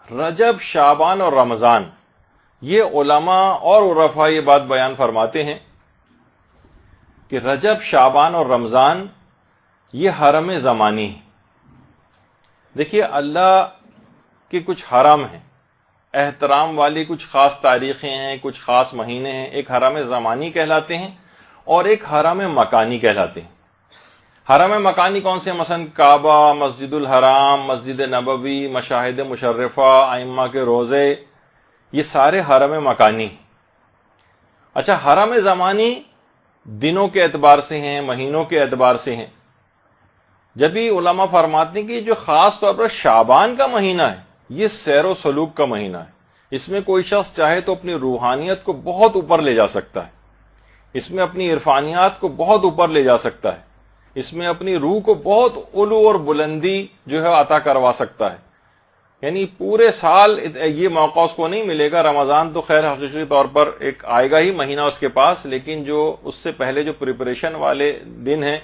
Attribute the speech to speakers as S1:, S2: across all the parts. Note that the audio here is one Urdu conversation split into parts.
S1: رجب، شعبان اور رمضان، یہ علماء اور عرفاء یہ بات بیان فرماتے ہیں کہ رجب، شعبان اور رمضان یہ حرم زمانی ہیں۔ دیکھیے اللہ کے کچھ حرم ہیں، احترام والی کچھ خاص تاریخیں ہیں، کچھ خاص مہینے ہیں، ایک حرم زمانی کہلاتے ہیں اور ایک حرم مکانی کہلاتے ہیں۔ حرم مکانی کون سے؟ مثلا کعبہ، مسجد الحرام، مسجد نبوی، مشاہد مشرفہ، ائمہ کے روزے، یہ سارے حرم مکانی۔ اچھا، حرم زمانی دنوں کے اعتبار سے ہیں، مہینوں کے اعتبار سے ہیں۔ جب یہ علماء فرماتے ہیں کہ جو خاص طور پر شعبان کا مہینہ ہے، یہ سیر و سلوک کا مہینہ ہے، اس میں کوئی شخص چاہے تو اپنی روحانیت کو بہت اوپر لے جا سکتا ہے، اس میں اپنی عرفانیات کو بہت اوپر لے جا سکتا ہے، اس میں اپنی روح کو بہت علو اور بلندی جو ہے عطا کروا سکتا ہے۔ یعنی پورے سال یہ موقع اس کو نہیں ملے گا۔ رمضان تو خیر حقیقی طور پر ایک آئے گا ہی مہینہ اس کے پاس، لیکن جو اس سے پہلے جو پریپریشن والے دن ہیں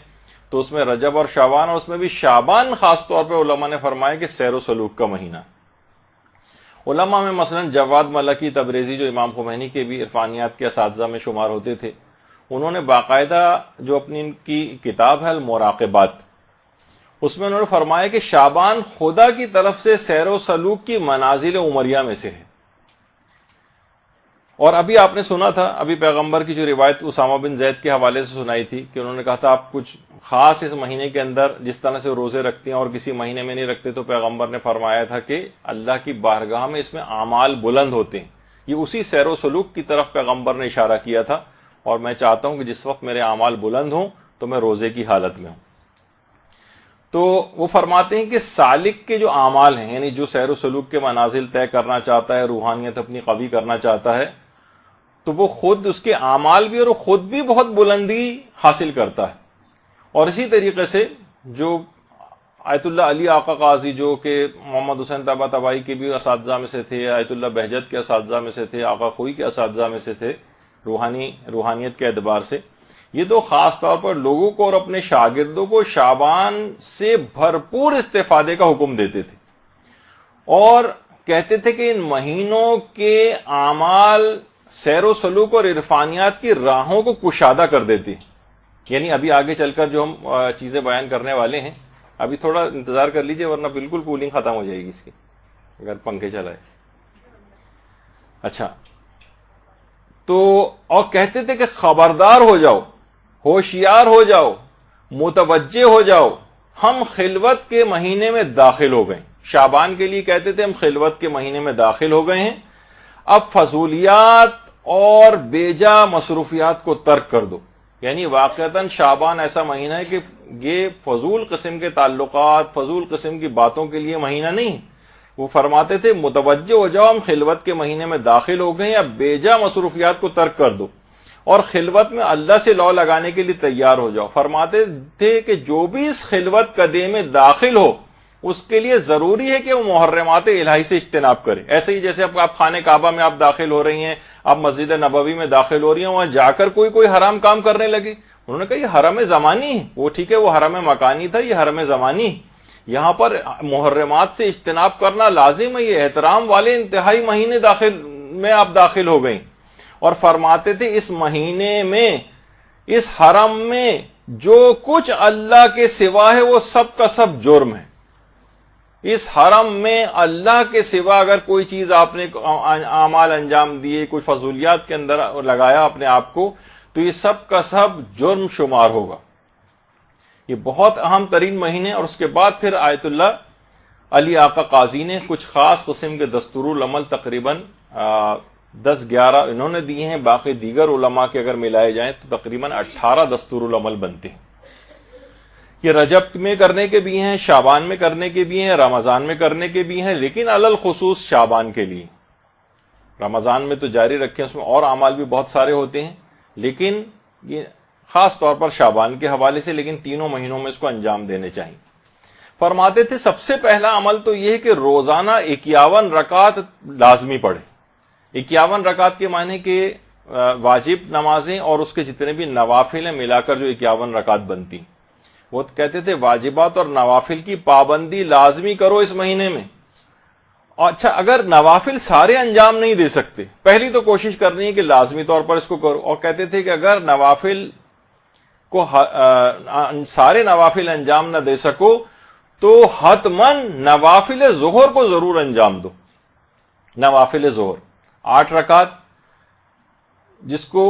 S1: تو اس میں رجب اور شعبان، اور اس میں بھی شعبان خاص طور پہ علماء نے فرمایا کہ سیر و سلوک کا مہینہ۔ علماء میں مثلا جواد ملکی تبریزی جو امام خمینی کے بھی عرفانیات کے اساتذہ میں شمار ہوتے تھے، انہوں نے باقاعدہ جو اپنی ان کی کتاب ہے المراقبات، اس میں انہوں نے فرمایا کہ شعبان خدا کی طرف سے سیر و سلوک کی منازل عمریہ میں سے ہے۔ اور ابھی آپ نے سنا تھا، ابھی پیغمبر کی جو روایت اسامہ بن زید کے حوالے سے سنائی تھی کہ انہوں نے کہا تھا آپ کچھ خاص اس مہینے کے اندر جس طرح سے روزے رکھتے ہیں اور کسی مہینے میں نہیں رکھتے، تو پیغمبر نے فرمایا تھا کہ اللہ کی بارگاہ میں اس میں اعمال بلند ہوتے ہیں۔ یہ اسی سیر و سلوک کی طرف پیغمبر نے اشارہ کیا تھا، اور میں چاہتا ہوں کہ جس وقت میرے اعمال بلند ہوں تو میں روزے کی حالت میں ہوں۔ تو وہ فرماتے ہیں کہ سالک کے جو اعمال ہیں، یعنی جو سیر و سلوک کے منازل طے کرنا چاہتا ہے، روحانیت اپنی قوی کرنا چاہتا ہے، تو وہ خود اس کے اعمال بھی اور وہ خود بھی بہت بلندی حاصل کرتا ہے۔ اور اسی طریقے سے جو آیت اللہ علی آقا قاضی جو کہ محمد حسین طباطبائی کے بھی اساتذہ میں سے تھے، آیت اللہ بہجت کے اساتذہ میں سے تھے، آقا خوئی کے اساتذہ میں سے تھے، روحانیت کے اعتبار سے، یہ تو خاص طور پر لوگوں کو اور اپنے شاگردوں کو شعبان سے بھرپور استفادے کا حکم دیتے تھے، اور کہتے تھے کہ ان مہینوں کے اعمال سیر و سلوک اور عرفانیات کی راہوں کو کشادہ کر دیتے ہیں۔ یعنی ابھی آگے چل کر جو ہم چیزیں بیان کرنے والے ہیں، ابھی تھوڑا انتظار کر لیجئے ورنہ بالکل کولنگ ختم ہو جائے گی اس کی اگر پنکھے چلائے۔ اچھا، تو اور کہتے تھے کہ خبردار ہو جاؤ، ہوشیار ہو جاؤ، متوجہ ہو جاؤ، ہم خلوت کے مہینے میں داخل ہو گئے۔ شعبان کے لیے کہتے تھے ہم خلوت کے مہینے میں داخل ہو گئے ہیں، اب فضولیات اور بیجا مصروفیات کو ترک کر دو۔ یعنی واقعتاً شعبان ایسا مہینہ ہے کہ یہ فضول قسم کے تعلقات، فضول قسم کی باتوں کے لیے مہینہ نہیں۔ وہ فرماتے تھے متوجہ ہو جاؤ، ہم خلوت کے مہینے میں داخل ہو گئے ہیں، اب بیجا مصروفیات کو ترک کر دو اور خلوت میں اللہ سے لو لگانے کے لیے تیار ہو جاؤ۔ فرماتے تھے کہ جو بھی اس خلوت قدے میں داخل ہو اس کے لیے ضروری ہے کہ وہ محرمات الہی سے اجتناب کرے۔ ایسے ہی جیسے آپ خانہ کعبہ میں آپ داخل ہو رہی ہیں، آپ مسجد نبوی میں داخل ہو رہی ہیں، وہاں جا کر کوئی حرام کام کرنے لگے، انہوں نے کہا یہ حرم زمانی ہے۔ وہ ٹھیک ہے، وہ حرم مکانی تھا، یہ حرم زمانی ہے، یہاں پر محرمات سے اجتناب کرنا لازم ہے، یہ احترام والے انتہائی مہینے میں آپ داخل ہو گئیں۔ اور فرماتے تھے اس مہینے میں، اس حرم میں جو کچھ اللہ کے سوا ہے وہ سب کا سب جرم ہے۔ اس حرم میں اللہ کے سوا اگر کوئی چیز آپ نے اعمال انجام دیے، کوئی فضولیات کے اندر لگایا اپنے آپ کو، تو یہ سب کا سب جرم شمار ہوگا۔ یہ بہت اہم ترین مہینے۔ اور اس کے بعد پھر آیت اللہ علی آقا قاضی نے کچھ خاص قسم کے دستور العمل تقریباً 10-11 انہوں نے دیے ہیں، باقی دیگر علماء کے اگر ملائے جائیں تو تقریباً 18 دستور العمل بنتے ہیں۔ یہ رجب میں کرنے کے بھی ہیں، شعبان میں کرنے کے بھی ہیں، رمضان میں کرنے کے بھی ہیں، لیکن علل خصوص شعبان کے لیے۔ رمضان میں تو جاری رکھیں، اس میں اور اعمال بھی بہت سارے ہوتے ہیں، لیکن یہ خاص طور پر شعبان کے حوالے سے، لیکن تینوں مہینوں میں اس کو انجام دینے چاہیے۔ فرماتے تھے سب سے پہلا عمل تو یہ ہے کہ روزانہ 51 رکعت لازمی پڑھے۔ 51 رکعت کے معنی کہ واجب نمازیں اور اس کے جتنے بھی نوافل ہیں ملا کر جو 51 رکعت بنتی، وہ کہتے تھے واجبات اور نوافل کی پابندی لازمی کرو اس مہینے میں، اچھا اگر نوافل سارے انجام نہیں دے سکتے، پہلی تو کوشش کرنی ہے کہ لازمی طور پر اس کو کرو، اور کہتے تھے کہ اگر نوافل کو سارے نوافل انجام نہ دے سکو تو حتماً نوافل ظہر کو ضرور انجام دو۔ نوافل ظہر 8 رکعت، جس کو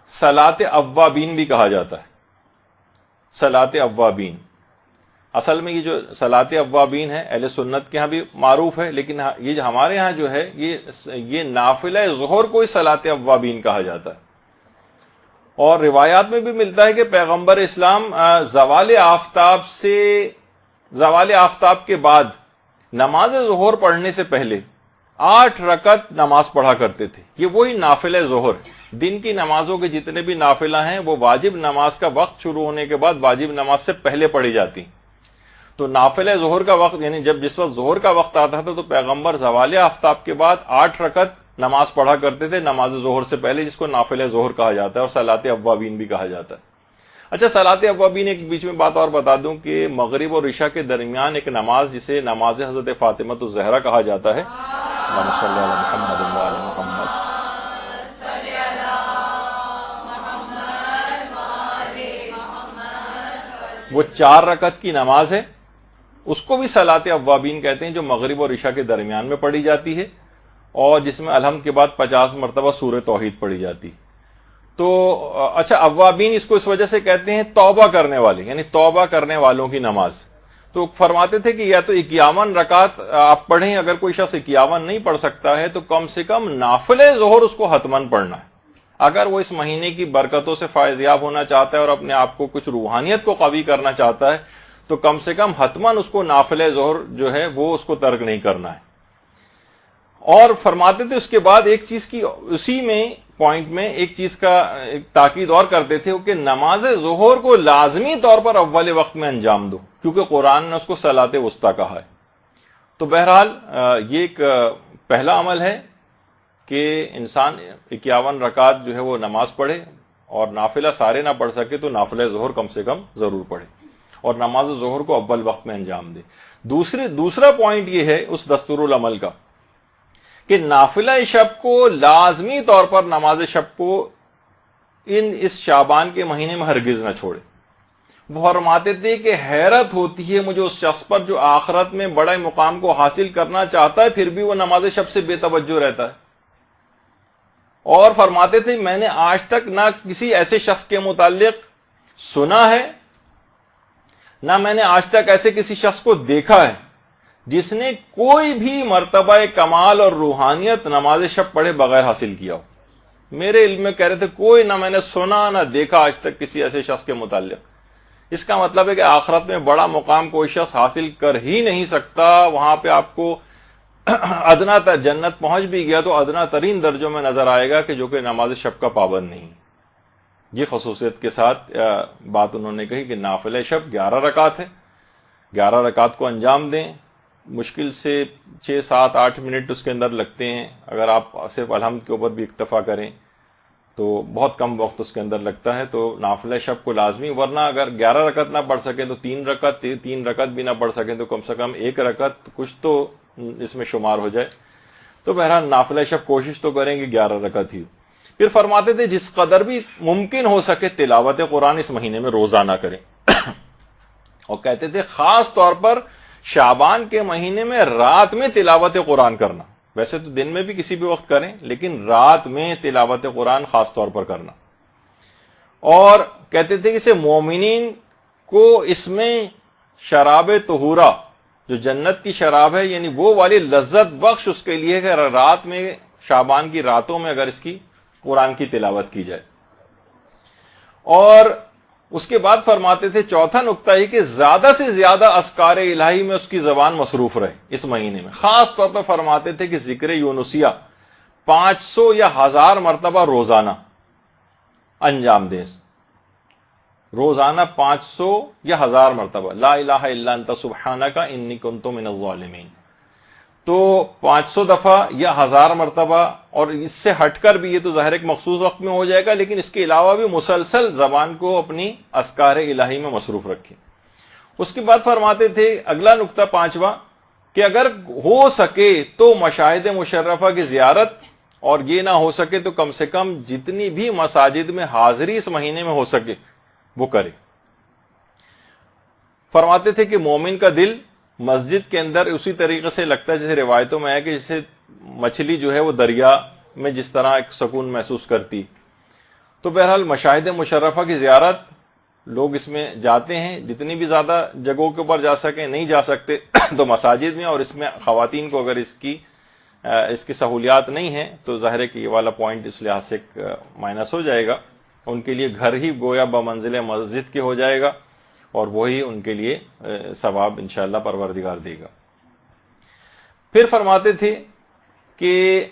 S1: صلاۃ اوابین بھی کہا جاتا ہے، صلاۃ اوابین۔ اصل میں یہ جو صلاۃ اوابین ہے اہل سنت کے ہاں بھی معروف ہے، لیکن یہ ہمارے ہاں جو ہے یہ نافلہ ظہر کو ہی صلاۃ اوابین کہا جاتا ہے۔ اور روایات میں بھی ملتا ہے کہ پیغمبر اسلام زوال آفتاب کے بعد نماز ظہر پڑھنے سے پہلے 8 رکعت نماز پڑھا کرتے تھے۔ یہ وہی نافلہ ظہر، دن کی نمازوں کے جتنے بھی نافلہ ہیں وہ واجب نماز کا وقت شروع ہونے کے بعد واجب نماز سے پہلے پڑھی جاتی۔ تو نافلہ ظہر کا وقت یعنی جس وقت ظہر کا وقت آتا تھا تو پیغمبر زوال آفتاب کے بعد 8 رکعت نماز پڑھا کرتے تھے نماز ظہر سے پہلے، جس کو نافلہ ظہر کہا جاتا ہے اور صلاۃ اوابین بھی کہا جاتا ہے۔ اچھا صلاۃ اوابین، ایک بیچ میں بات اور بتا دوں کہ مغرب اور عشاء کے درمیان ایک نماز جسے نماز حضرت فاطمہ الزہرا کہا جاتا ہے، اللہم صلی علی محمد و علی محمد، وہ 4 رکعت کی نماز ہے، اس کو بھی صلاۃ اوابین کہتے ہیں، جو مغرب اور عشاء کے درمیان میں پڑھی جاتی ہے اور جس میں الحمد کے بعد 50 مرتبہ سورہ توحید پڑھی جاتی۔ تو اچھا اوابین اس کو اس وجہ سے کہتے ہیں توبہ کرنے والے، یعنی توبہ کرنے والوں کی نماز۔ تو فرماتے تھے کہ یا تو 51 رکعت آپ پڑھیں، اگر کوئی شخص 51 نہیں پڑھ سکتا ہے تو کم سے کم نافلہ ظہر اس کو حتماً پڑھنا ہے۔ اگر وہ اس مہینے کی برکتوں سے فائز یاب ہونا چاہتا ہے اور اپنے آپ کو کچھ روحانیت کو قوی کرنا چاہتا ہے تو کم سے کم حتماً اس کو نافلہ ظہر جو ہے وہ اس کو ترک نہیں کرنا ہے۔ اور فرماتے تھے اس کے بعد ایک چیز کی، اسی میں پوائنٹ میں ایک چیز کا تاکید اور کرتے تھے کہ نماز ظہر کو لازمی طور پر اول وقت میں انجام دو، کیونکہ قرآن نے اس کو صلاۃ وسطیٰ کہا ہے۔ تو بہرحال یہ ایک پہلا عمل ہے کہ انسان 51 رکعت جو ہے وہ نماز پڑھے، اور نافلہ سارے نہ پڑھ سکے تو نافلہ ظہر کم سے کم ضرور پڑھے اور نماز ظہر کو اول وقت میں انجام دے۔ دوسرا پوائنٹ یہ ہے اس دستور العمل کا کہ نافلہ شب کو لازمی طور پر نماز شب کو اس شعبان کے مہینے میں ہرگز نہ چھوڑے۔ وہ فرماتے تھے کہ حیرت ہوتی ہے مجھے اس شخص پر جو آخرت میں بڑے مقام کو حاصل کرنا چاہتا ہے پھر بھی وہ نماز شب سے بے توجہ رہتا ہے۔ اور فرماتے تھے میں نے آج تک نہ کسی ایسے شخص کے متعلق سنا ہے، نہ میں نے آج تک ایسے کسی شخص کو دیکھا ہے جس نے کوئی بھی مرتبہ کمال اور روحانیت نماز شب پڑھے بغیر حاصل کیا ہو۔ میرے علم میں کہہ رہے تھے کوئی نہ میں نے سنا نہ دیکھا آج تک کسی ایسے شخص کے متعلق۔ اس کا مطلب ہے کہ آخرت میں بڑا مقام کوئی شخص حاصل کر ہی نہیں سکتا، وہاں پہ آپ کو ادنا جنت پہنچ بھی گیا تو ادنا ترین درجوں میں نظر آئے گا کہ جو کہ نماز شب کا پابند نہیں۔ یہ خصوصیت کے ساتھ بات انہوں نے کہی کہ نافلہ شب 11 رکعت ہے، 11 رکعت کو انجام دیں، مشکل سے 6 7 8 منٹ اس کے اندر لگتے ہیں۔ اگر آپ صرف الحمد کے اوپر بھی اکتفا کریں تو بہت کم وقت اس کے اندر لگتا ہے۔ تو نافلہ شب کو لازمی، ورنہ اگر 11 رکعت نہ پڑھ سکیں تو 3 رکعت بھی نہ پڑھ سکیں تو کم سے کم 1 رکعت کچھ تو اس میں شمار ہو جائے۔ تو بہرحال نافلہ شب کوشش تو کریں کہ 11 رکعت ہی۔ پھر فرماتے تھے جس قدر بھی ممکن ہو سکے تلاوت قرآن اس مہینے میں روزانہ کریں، اور کہتے تھے خاص طور پر شعبان کے مہینے میں رات میں تلاوت قرآن کرنا، ویسے تو دن میں بھی کسی بھی وقت کریں لیکن رات میں تلاوت قرآن خاص طور پر کرنا۔ اور کہتے تھے کہ اسے مومنین کو اس میں شراب طہورہ، جو جنت کی شراب ہے، یعنی وہ والی لذت بخش اس کے لیے کہ رات میں شعبان کی راتوں میں اگر اس کی قرآن کی تلاوت کی جائے۔ اور اس کے بعد فرماتے تھے چوتھا نقطہ یہ کہ زیادہ سے زیادہ اذکار الہی میں اس کی زبان مصروف رہے اس مہینے میں۔ خاص طور پر فرماتے تھے کہ ذکر یونسیہ 500 یا 1000 مرتبہ روزانہ انجام دیں، روزانہ 500 یا 1000 مرتبہ لا الہ الا انت سبحانک انی کنت من الظالمین۔ تو 500 دفعہ یا 1000 مرتبہ، اور اس سے ہٹ کر بھی، یہ تو ظاہر ایک مخصوص وقت میں ہو جائے گا، لیکن اس کے علاوہ بھی مسلسل زبان کو اپنی اذکار الہی میں مصروف رکھیں۔ اس کے بعد فرماتے تھے اگلا نقطہ 5واں کہ اگر ہو سکے تو مشاہد مشرفہ کی زیارت، اور یہ نہ ہو سکے تو کم سے کم جتنی بھی مساجد میں حاضری اس مہینے میں ہو سکے وہ کرے۔ فرماتے تھے کہ مومن کا دل مسجد کے اندر اسی طریقے سے لگتا ہے جیسے روایتوں میں ہے کہ جیسے مچھلی جو ہے وہ دریا میں جس طرح ایک سکون محسوس کرتی۔ تو بہرحال مشاہد مشرفہ کی زیارت لوگ اس میں جاتے ہیں، جتنی بھی زیادہ جگہوں کے اوپر جا سکیں، نہیں جا سکتے تو مساجد میں، اور اس میں خواتین کو اگر اس کی سہولیات نہیں ہیں تو ظاہر ہے کہ یہ والا پوائنٹ اس لحاظ سے مائنس ہو جائے گا، ان کے لیے گھر ہی گویا بمنزل مسجد کے ہو جائے گا، اور وہی ان کے لیے ثواب انشاءاللہ پروردگار دے گا۔ پھر فرماتے تھے کہ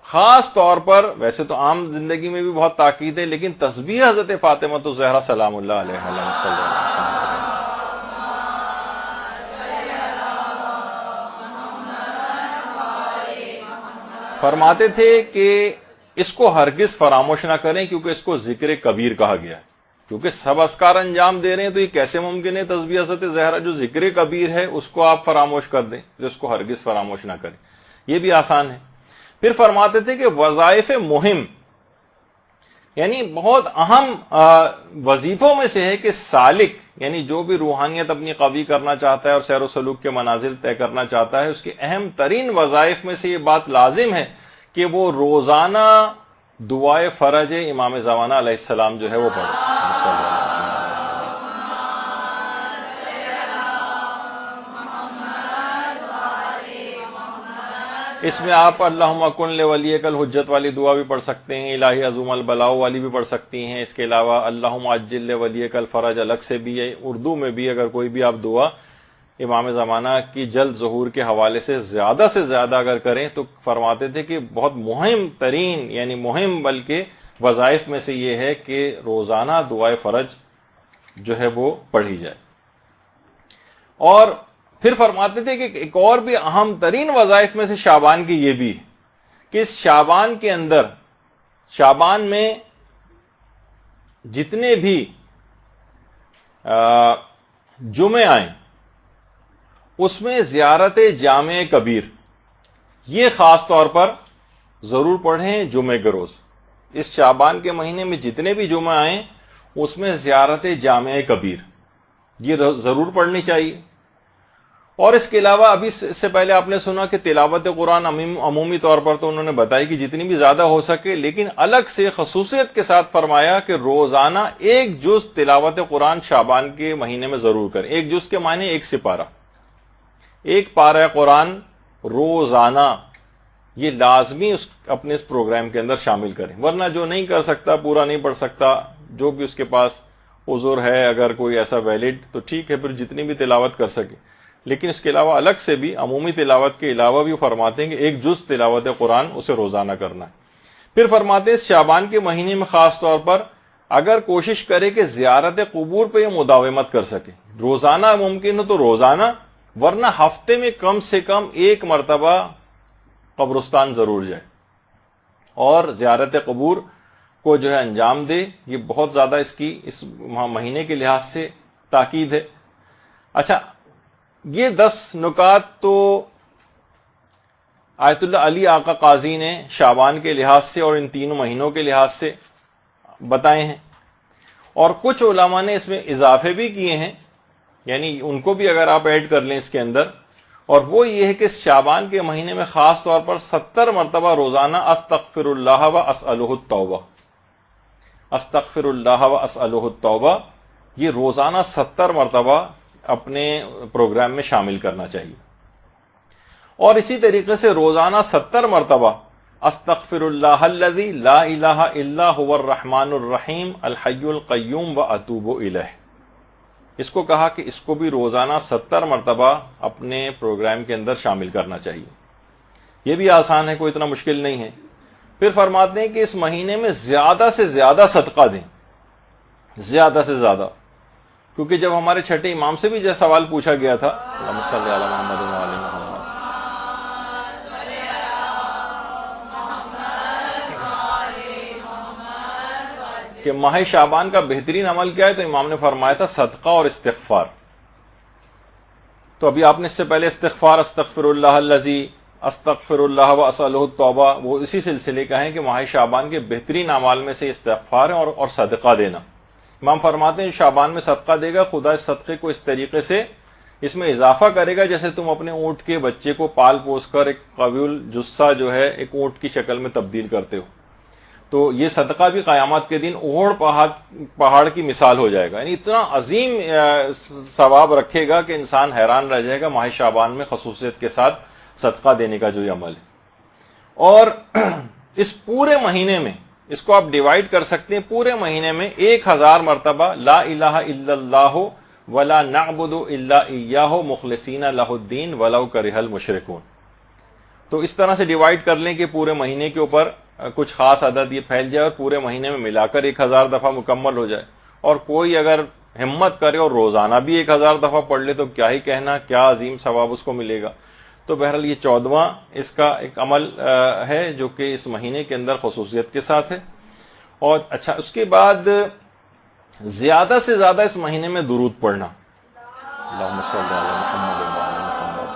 S1: خاص طور پر، ویسے تو عام زندگی میں بھی بہت تاکید ہے، لیکن تسبیح حضرت فاطمہ الزہرا سلام اللہ علیہ فرماتے تھے کہ اس کو ہرگز فراموش نہ کریں، کیونکہ اس کو ذکر کبیر کہا گیا ہے، کیونکہ سب اذکار انجام دے رہے ہیں تو یہ کیسے ممکن ہے تسبیح حضرت زہرا جو ذکر کبیر ہے اس کو آپ فراموش کر دیں، تو اس کو ہرگز فراموش نہ کریں، یہ بھی آسان ہے۔ پھر فرماتے تھے کہ وظائف مہم، یعنی بہت اہم وظیفوں میں سے ہے کہ سالک، یعنی جو بھی روحانیت اپنی قوی کرنا چاہتا ہے اور سیر و سلوک کے منازل طے کرنا چاہتا ہے، اس کے اہم ترین وظائف میں سے یہ بات لازم ہے کہ وہ روزانہ دعائے فرج امام زمانہ علیہ السلام جو ہے وہ پڑھے۔ اس میں آپ اللہم کن لولیک الحجت والی دعا بھی پڑھ سکتے ہیں، الہی عظوم البلاء والی بھی پڑھ سکتی ہیں، اس کے علاوہ اللہم عجل لولیک الفرج الگ سے بھی ہے، اردو میں بھی اگر کوئی بھی آپ دعا امام زمانہ کی جلد ظہور کے حوالے سے زیادہ اگر کریں تو فرماتے تھے کہ بہت مہم ترین، یعنی مہم بلکہ وظائف میں سے یہ ہے کہ روزانہ دعائے فرج جو ہے وہ پڑھی جائے۔ اور پھر فرماتے تھے کہ ایک اور بھی اہم ترین وظائف میں سے شعبان کی یہ بھی کہ اس شعبان کے اندر، شعبان میں جتنے بھی جمعے آئیں اس میں زیارت جامع کبیر یہ خاص طور پر ضرور پڑھیں جمعے کے روز۔ اس شعبان کے مہینے میں جتنے بھی جمعے آئیں اس میں زیارت جامع کبیر یہ ضرور پڑھنی چاہیے۔ اور اس کے علاوہ ابھی سے پہلے آپ نے سنا کہ تلاوت قرآن عمومی طور پر تو انہوں نے بتائی کہ جتنی بھی زیادہ ہو سکے، لیکن الگ سے خصوصیت کے ساتھ فرمایا کہ روزانہ ایک جز تلاوت قرآن شعبان کے مہینے میں ضرور کریں۔ ایک جز کے معنی ایک سپارہ، ایک پارہ قرآن روزانہ، یہ لازمی اپنے اس پروگرام کے اندر شامل کریں، ورنہ جو نہیں کر سکتا، پورا نہیں پڑھ سکتا، جو بھی اس کے پاس عذر ہے اگر کوئی ایسا ویلڈ تو ٹھیک ہے، پھر جتنی بھی تلاوت کر سکے، لیکن اس کے علاوہ الگ سے بھی عمومی تلاوت کے علاوہ بھی فرماتے ہیں کہ ایک جز تلاوت قرآن اسے روزانہ کرنا ہے۔ پھر فرماتے ہیں اس شعبان کے مہینے میں خاص طور پر اگر کوشش کرے کہ زیارت قبور پہ یہ مداومت کر سکے، روزانہ ممکن ہو تو روزانہ، ورنہ ہفتے میں کم سے کم ایک مرتبہ قبرستان ضرور جائے اور زیارت قبور کو جو ہے انجام دے۔ یہ بہت زیادہ اس مہینے کے لحاظ سے تاکید ہے۔ اچھا، یہ 10 نکات تو آیت اللہ علی آقا قاضی نے شعبان کے لحاظ سے اور ان تینوں مہینوں کے لحاظ سے بتائے ہیں، اور کچھ علماء نے اس میں اضافے بھی کیے ہیں، یعنی ان کو بھی اگر آپ ایڈ کر لیں اس کے اندر، اور وہ یہ ہے کہ اس شعبان کے مہینے میں خاص طور پر 70 مرتبہ روزانہ استغفر اللہ و اسألہ التوبہ، استغفر اللہ و اسألہ التوبہ، یہ روزانہ 70 مرتبہ اپنے پروگرام میں شامل کرنا چاہیے۔ اور اسی طریقے سے روزانہ 70 مرتبہ استغفر اللہ الذی لا الہ الا هو الرحمن الرحیم الحی القیوم واتوب الیہ، اس کو کہا کہ اس کو بھی روزانہ 70 مرتبہ اپنے پروگرام کے اندر شامل کرنا چاہیے۔ یہ بھی آسان ہے، کوئی اتنا مشکل نہیں ہے۔ پھر فرماتے ہیں کہ اس مہینے میں زیادہ سے زیادہ صدقہ دیں، زیادہ سے زیادہ، کیونکہ جب ہمارے چھٹے امام سے بھی جو سوال پوچھا گیا تھا اللہم صلی علی محمد و علی محمد، کہ ماہ شعبان کا بہترین عمل کیا ہے، تو امام نے فرمایا تھا صدقہ اور استغفار۔ تو ابھی آپ نے اس سے پہلے استغفار، استغفر اللہ الذی، استغفر اللہ و اسألہ التوبہ، وہ اسی سلسلے کا ہے کہ ماہ شعبان کے بہترین اعمال میں سے استغفار ہے اور صدقہ دینا۔ امام فرماتے ہیں جو شعبان میں صدقہ دے گا، خدا اس صدقے کو اس طریقے سے اس میں اضافہ کرے گا جیسے تم اپنے اونٹ کے بچے کو پال پوس کر ایک قوی الجثہ جو ہے ایک اونٹ کی شکل میں تبدیل کرتے ہو۔ تو یہ صدقہ بھی قیامت کے دن اوڑ پہاڑ کی مثال ہو جائے گا، یعنی اتنا عظیم ثواب رکھے گا کہ انسان حیران رہ جائے گا ماہ شعبان میں خصوصیت کے ساتھ صدقہ دینے کا جو یہ عمل ہے۔ اور اس پورے مہینے میں اس کو آپ ڈیوائیڈ کر سکتے ہیں، پورے مہینے میں 1000 مرتبہ لا الہ الا اللہ ولا نعبد الا ایاہ مخلصین لہ الدین ولو کرہ المشرکون۔ تو اس طرح سے ڈیوائیڈ کر لیں کہ پورے مہینے کے اوپر کچھ خاص عدد یہ پھیل جائے اور پورے مہینے میں ملا کر 1000 دفعہ مکمل ہو جائے، اور کوئی اگر ہمت کرے اور روزانہ بھی 1000 دفعہ پڑھ لے تو کیا ہی کہنا، کیا عظیم ثواب اس کو ملے گا۔ تو بہرحال یہ 14واں اس کا ایک عمل ہے جو کہ اس مہینے کے اندر خصوصیت کے ساتھ ہے۔ اور اچھا، اس کے بعد زیادہ سے زیادہ اس مہینے میں درود پڑھنا، اللہم صلی علی محمد وعلی محمد۔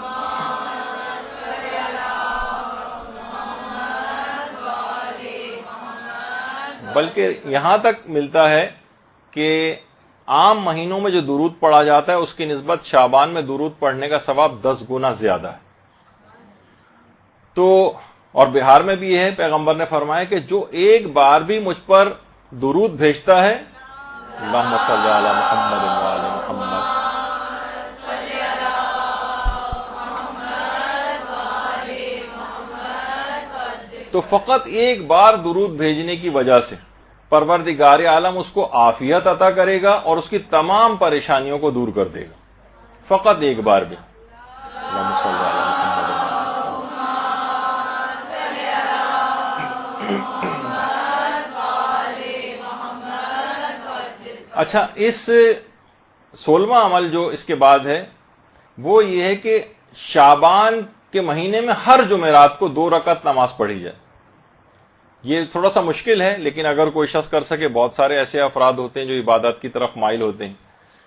S1: بلکہ یہاں تک ملتا ہے کہ عام مہینوں میں جو درود پڑھا جاتا ہے اس کی نسبت شعبان میں درود پڑھنے کا ثواب 10 گنا زیادہ ہے۔ تو اور بہار میں بھی یہ ہے، پیغمبر نے فرمایا کہ جو ایک بار بھی مجھ پر درود بھیجتا ہے، اللہم صلی علی محمد وعلی محمد، تو فقط ایک بار درود بھیجنے کی وجہ سے پروردگار عالم اس کو عافیت عطا کرے گا اور اس کی تمام پریشانیوں کو دور کر دے گا، فقط ایک بار بھی۔ اللہم صلی علی محمد۔ اچھا، اس 16واں عمل جو اس کے بعد ہے وہ یہ ہے کہ شعبان کے مہینے میں ہر جمعرات کو 2 رکعت نماز پڑھی جائے۔ یہ تھوڑا سا مشکل ہے، لیکن اگر کوئی شخص کر سکے، بہت سارے ایسے افراد ہوتے ہیں جو عبادت کی طرف مائل ہوتے ہیں۔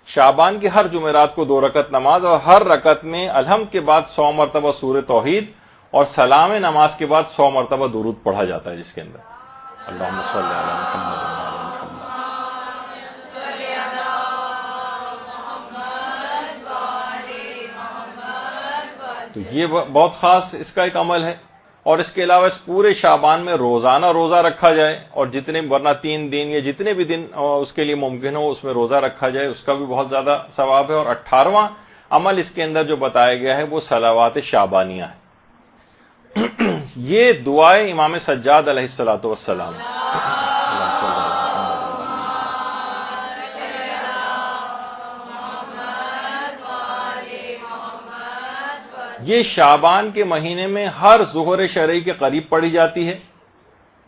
S1: شعبان کے ہر جمعرات کو 2 رکعت نماز، اور ہر رکعت میں الحمد کے بعد 100 مرتبہ سورہ توحید اور سلام نماز کے بعد 100 مرتبہ درود پڑھا جاتا ہے، جس کے اندر اللہم صلی علی محمد وعلی محمد۔ تو یہ بہت خاص اس کا ایک عمل ہے۔ اور اس کے علاوہ اس پورے شعبان میں روزانہ روزہ رکھا جائے، اور جتنے ورنہ 3 دن یا جتنے بھی دن اس کے لیے ممکن ہو اس میں روزہ رکھا جائے، اس کا بھی بہت زیادہ ثواب ہے۔ اور 18واں عمل اس کے اندر جو بتایا گیا ہے وہ صلوات شعبانیہ ہے۔ یہ دعائیں امام سجاد علیہ الصلوۃ والسلام، یہ شعبان کے مہینے میں ہر ظہر شرعی کے قریب پڑھی جاتی ہے،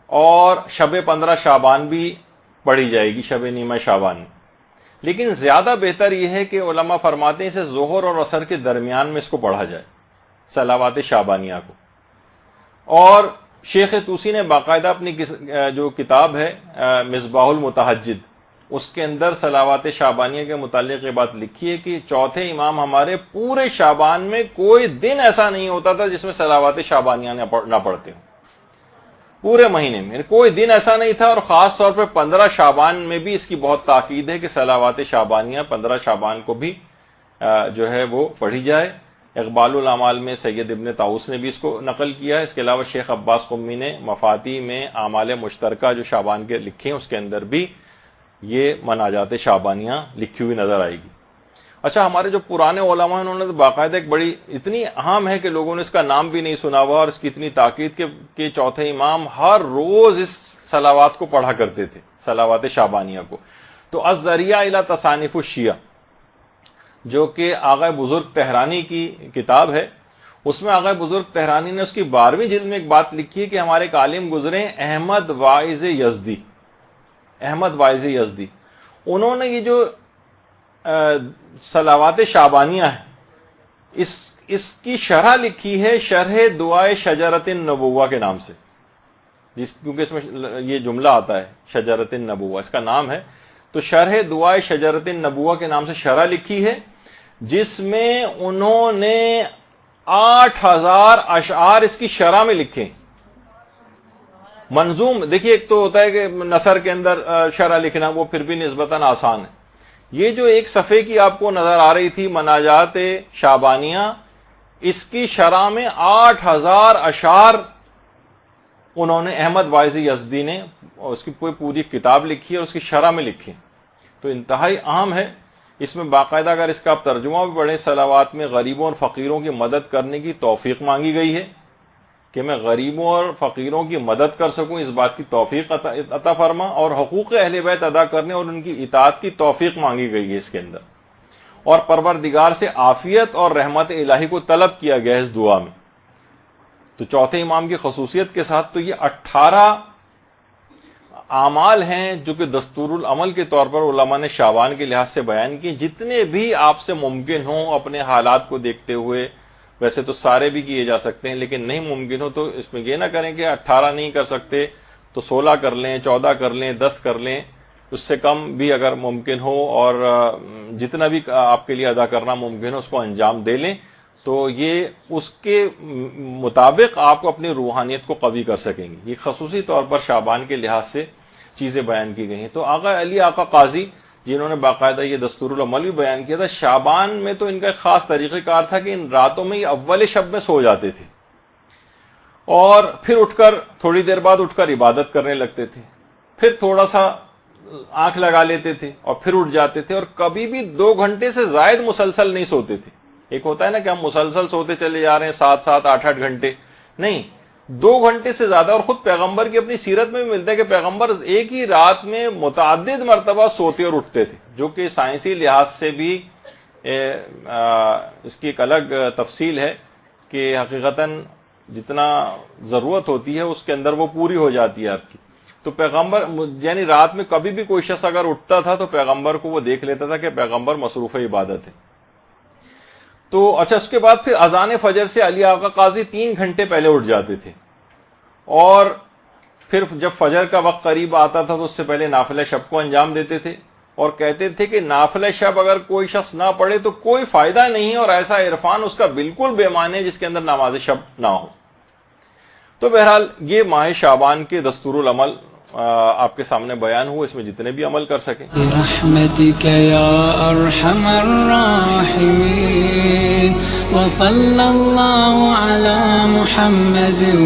S1: اور شب 15 شعبان بھی پڑھی جائے گی، شب نیمہ شعبان میں۔ لیکن زیادہ بہتر یہ ہے کہ علماء فرماتے ہیں اسے ظہر اور عصر کے درمیان میں اس کو پڑھا جائے، صلوات شعبانیہ کو۔ اور شیخ طوسی نے باقاعدہ اپنی جو کتاب ہے مصباح المتہجد، اس کے اندر صلوات شعبانیہ کے متعلق یہ بات لکھی ہے کہ چوتھے امام ہمارے پورے شعبان میں کوئی دن ایسا نہیں ہوتا تھا جس میں صلوات شعبانیہ نہ پڑھتے ہوں، پورے مہینے میں کوئی دن ایسا نہیں تھا۔ اور خاص طور پہ 15 شعبان میں بھی اس کی بہت تاکید ہے کہ صلوات شعبانیہ 15 شعبان کو بھی جو ہے وہ پڑھی جائے۔ اقبال الاعمال میں سید ابن طاؤس نے بھی اس کو نقل کیا ہے۔ اس کے علاوہ شیخ عباس قمی نے مفاتی میں اعمال مشترکہ جو شعبان کے لکھے ہیں اس کے اندر بھی یہ مناجات شعبانیہ لکھی ہوئی نظر آئے گی۔ اچھا، ہمارے جو پرانے علماء ہیں انہوں نے تو باقاعدہ ایک بڑی اتنی اہم ہے کہ لوگوں نے اس کا نام بھی نہیں سنا ہوا، اور اس کی اتنی تاکید کہ چوتھے امام ہر روز اس صلوات کو پڑھا کرتے تھے، صلوات شعبانیہ کو۔ تو الذریعہ الی تصانیف الشیعہ، جو کہ آغا بزرگ تہرانی کی کتاب ہے، اس میں آغا بزرگ تہرانی نے اس کی 12ویں جلد میں ایک بات لکھی ہے کہ ہمارے ایک عالم گزرے احمد واعظ یزدی، احمد واعظ یزدی، انہوں نے یہ جو صلوات شعبانیہ ہے اس کی شرح لکھی ہے، شرح دعائے شجرۃ النبوہ کے نام سے، کیونکہ اس میں یہ جملہ آتا ہے شجرۃ النبوہ، اس کا نام ہے۔ تو شرح دعائے شجرۃ النبوہ کے نام سے شرح لکھی ہے، جس میں انہوں نے 8000 اشعار اس کی شرح میں لکھے. منظوم دیکھیے، ایک تو ہوتا ہے کہ نثر کے اندر شرح لکھنا، وہ پھر بھی نسبتاً آسان ہے. یہ جو ایک صفحے کی آپ کو نظر آ رہی تھی مناجات شعبانیہ، اس کی شرح میں 8000 اشعار انہوں نے احمد واعظ یزدی نے اس کی پوری کتاب لکھی اور اس کی شرح میں لکھی. تو انتہائی اہم ہے. اس میں باقاعدہ اگر اس کا آپ ترجمہ بھی پڑھیں، صلوات میں غریبوں اور فقیروں کی مدد کرنے کی توفیق مانگی گئی ہے کہ میں غریبوں اور فقیروں کی مدد کر سکوں، اس بات کی توفیق عطا فرما، اور حقوق اہل بیت ادا کرنے اور ان کی اطاعت کی توفیق مانگی گئی ہے اس کے اندر. اور پروردگار سے عافیت اور رحمت الہی کو طلب کیا گیا ہے اس دعا میں. تو چوتھے امام کی خصوصیت کے ساتھ تو یہ 18 اعمال ہیں جو کہ دستور العمل کے طور پر علماء نے شعبان کے لحاظ سے بیان کیے. جتنے بھی آپ سے ممکن ہوں اپنے حالات کو دیکھتے ہوئے، ویسے تو سارے بھی کیے جا سکتے ہیں، لیکن نہیں ممکن ہو تو اس میں یہ نہ کریں کہ 18 نہیں کر سکتے تو 16 کر لیں، 14 کر لیں، 10 کر لیں. اس سے کم بھی اگر ممکن ہو اور جتنا بھی آپ کے لیے ادا کرنا ممکن ہو اس کو انجام دے لیں، تو یہ اس کے مطابق آپ کو اپنی روحانیت کو قوی کر سکیں گے. یہ خصوصی طور پر شعبان کے لحاظ سے چیزیں بیان کی گئی ہیں. تو آقا علی آقا قاضی جنہوں نے باقاعدہ یہ دستور العمل بھی بیان کیا تھا، شعبان میں تو ان کا ایک خاص طریقہ کار تھا کہ ان راتوں میں یہ اول شب میں سو جاتے تھے اور پھر اٹھ کر تھوڑی دیر بعد اٹھ کر عبادت کرنے لگتے تھے، پھر تھوڑا سا آنکھ لگا لیتے تھے اور پھر اٹھ جاتے تھے، اور کبھی بھی 2 گھنٹے سے زائد مسلسل نہیں سوتے تھے. ایک ہوتا ہے نا کہ ہم مسلسل سوتے چلے جا رہے ہیں 7-7 8-8 گھنٹے، نہیں، 2 گھنٹے سے زیادہ. اور خود پیغمبر کی اپنی سیرت میں بھی ملتا ہے کہ پیغمبر ایک ہی رات میں متعدد مرتبہ سوتے اور اٹھتے تھے، جو کہ سائنسی لحاظ سے بھی اس کی ایک الگ تفصیل ہے کہ حقیقتاً جتنا ضرورت ہوتی ہے اس کے اندر وہ پوری ہو جاتی ہے آپ کی. تو پیغمبر یعنی رات میں کبھی بھی کوئی شخص اگر اٹھتا تھا تو پیغمبر کو وہ دیکھ لیتا تھا کہ پیغمبر مصروف عبادت ہے. تو اچھا، اس کے بعد پھر اذان فجر سے علی آقا قاضی 3 گھنٹے پہلے اٹھ جاتے تھے، اور پھر جب فجر کا وقت قریب آتا تھا تو اس سے پہلے نافلہ شب کو انجام دیتے تھے، اور کہتے تھے کہ نافلہ شب اگر کوئی شخص نہ پڑھے تو کوئی فائدہ نہیں، اور ایسا عرفان اس کا بالکل بے معنی ہے جس کے اندر نماز شب نہ ہو. تو بہرحال یہ ماہ شعبان کے دستور العمل آپ کے سامنے بیان ہوئے، اس میں جتنے بھی عمل کر سکیں.
S2: برحمتک یا ارحم الراحمین وصلی اللہ علی محمد و